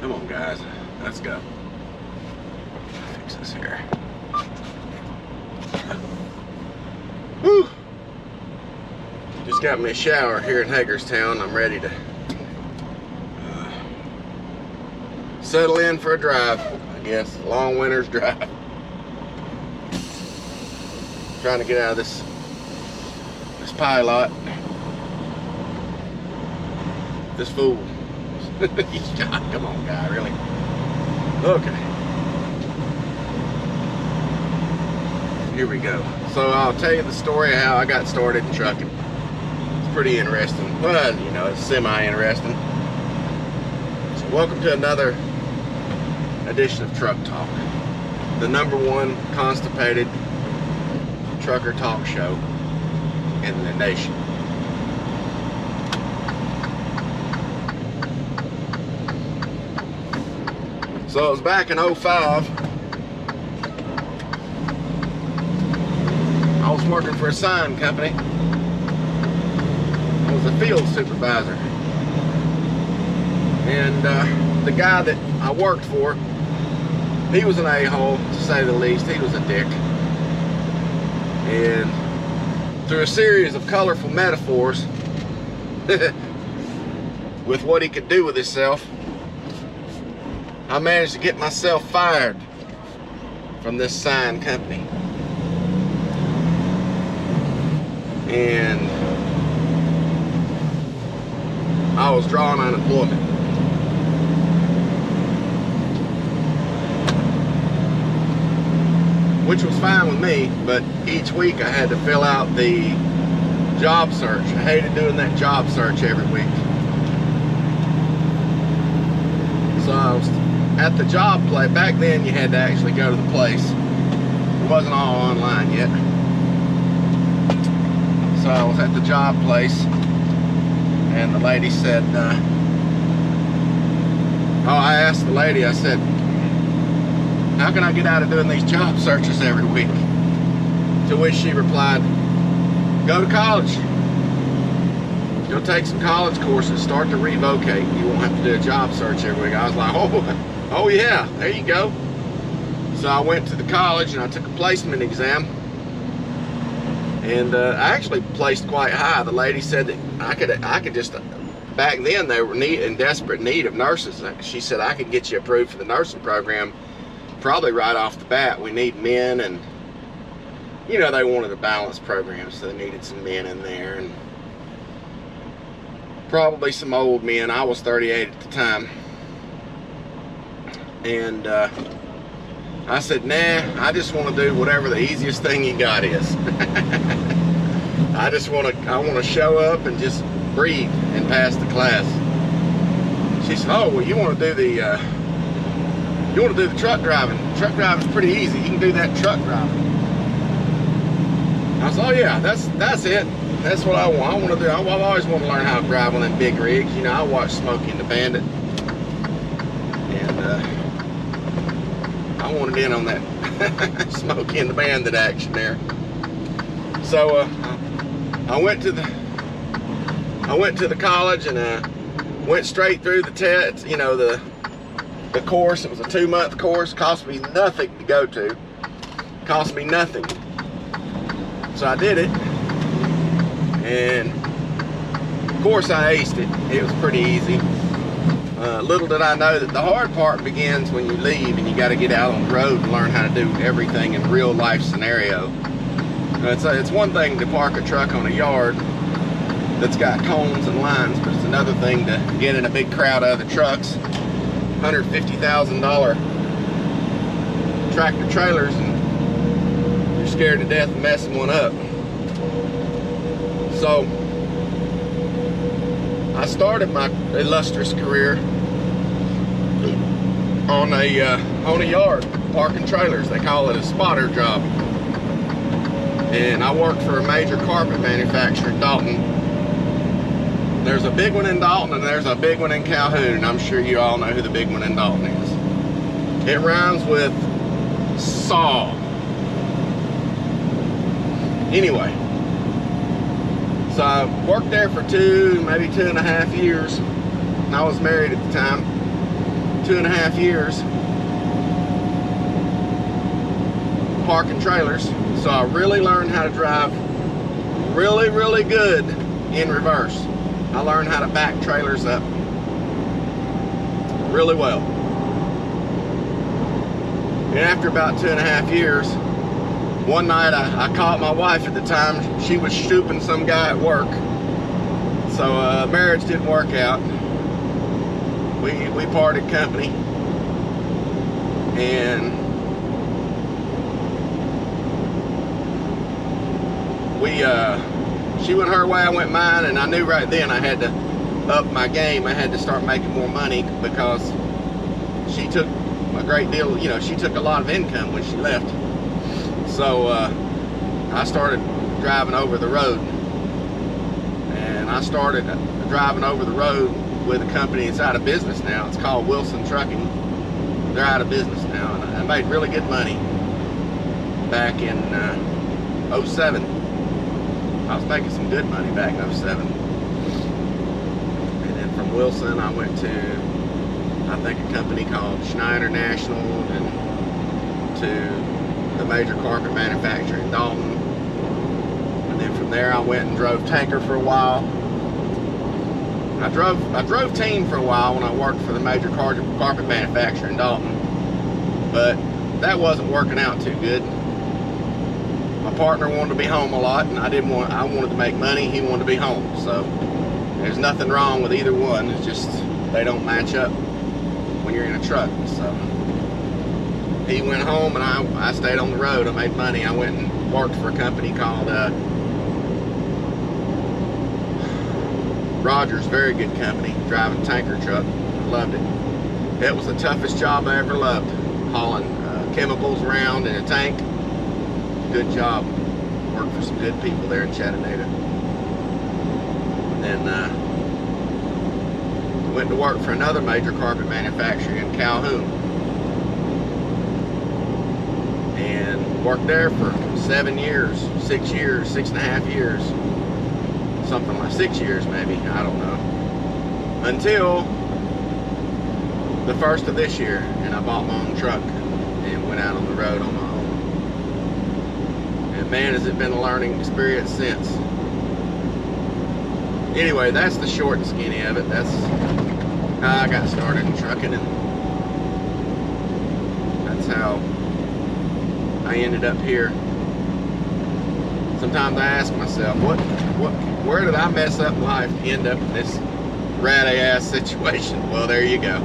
Come on, guys. Let's go. Fix this here. Whew. Just got me a shower here in Hagerstown. I'm ready to settle in for a drive, I guess. A long winter's drive. Trying to get out of this pilot. This fool. Come on, guy, really? Okay. Here we go. So I'll tell you the story of how I got started in trucking. It's pretty interesting. Well, you know, it's semi-interesting. So welcome to another edition of Truck Talk, the #1 constipated trucker talk show in the nation. So it was back in 05. I was working for a sign company. I was a field supervisor. And the guy that I worked for, he was an a-hole, to say the least. He was a dick. And through a series of colorful metaphors with what he could do with himself, I managed to get myself fired from this sign company. And I was drawing unemployment. Which was fine with me, but each week I had to fill out the job search. I hated doing that job search every week. So I was at the job place. Back then you had to actually go to the place. It wasn't all online yet. So I was at the job place and the lady said, I asked the lady, I said, how can I get out of doing these job searches every week? To which she replied, go to college. Go take some college courses, start to revocate. You won't have to do a job search every week. I was like, oh yeah, there you go. So I went to the college and I took a placement exam. And I actually placed quite high. The lady said that I could just, back then they were in desperate need of nurses. She said I could get you approved for the nursing program probably right off the bat. We need men, and you know, they wanted a balanced program, so they needed some men in there and probably some old men. I was 38 at the time. And I said, nah, I just want to do whatever the easiest thing you got is. I want to show up and just breathe and pass the class. She said, oh, well, you want to do the truck driving. Truck driving's pretty easy. You can do that truck driving. I said, oh yeah, that's it. That's what I want. I want to do. I've always wanted to learn how to drive on them big rigs. You know, I watched Smokey and the Bandit, and I wanted in on that Smokey and the Bandit action there. So I went to the college and went straight through the test. You know, the course. It was a 2-month course. Cost me nothing to go to. Cost me nothing. So I did it, and of course I aced it. It was pretty easy. Little did I know that the hard part begins when you leave and you got to get out on the road and learn how to do everything in real life scenario. It's one thing to park a truck on a yard that's got cones and lines, but it's another thing to get in a big crowd of other trucks, $150,000 tractor trailers, and you're scared to death of messing one up. So I started my illustrious career on a yard parking trailers. They call it a spotter job. And I worked for a major carpet manufacturer in Dalton. There's a big one in Dalton and there's a big one in Calhoun. I'm sure you all know who the big one in Dalton is. It rhymes with saw. Anyway, so I worked there for maybe 2.5 years. And I was married at the time 2.5 years parking trailers. So I really learned how to drive really, really good in reverse. I learned how to back trailers up really well. And after about 2.5 years, one night I caught my wife at the time. She was stooping some guy at work. So marriage didn't work out. We parted company. And she went her way, I went mine, and I knew right then I had to up my game. I had to start making more money because she took a great deal, you know, she took a lot of income when she left. So I started driving over the road, and I started driving over the road with a company that's out of business now. It's called Wilson Trucking. They're out of business now, and I made really good money back in 07. I was making some good money back in 07. And then from Wilson, I went to, I think, a company called Schneider National, and to the major carpet manufacturer in Dalton. And then from there, I went and drove tanker for a while. I drove team for a while when I worked for the major carpet manufacturer in Dalton, but that wasn't working out too good. My partner wanted to be home a lot, and I wanted to make money. He wanted to be home. So there's nothing wrong with either one. It's just they don't match up when you're in a truck. So he went home, and I stayed on the road. I made money. I went and worked for a company called Rogers. Very good company, driving tanker truck. I loved it. It was the toughest job I ever loved, hauling chemicals around in a tank. Good job. Worked for some good people there in Chattanooga. Then went to work for another major carpet manufacturer in Calhoun, and worked there for 7 years, 6 years, 6.5 years, something like 6 years maybe, I don't know, until the first of this year, and I bought my own truck and went out on the road on my own. And man, has it been a learning experience since. Anyway, that's the short and skinny of it. That's how I got started in trucking, and that's how I ended up here. Sometimes I ask myself, where did I mess up in life to end up in this ratty ass situation? Well, there you go.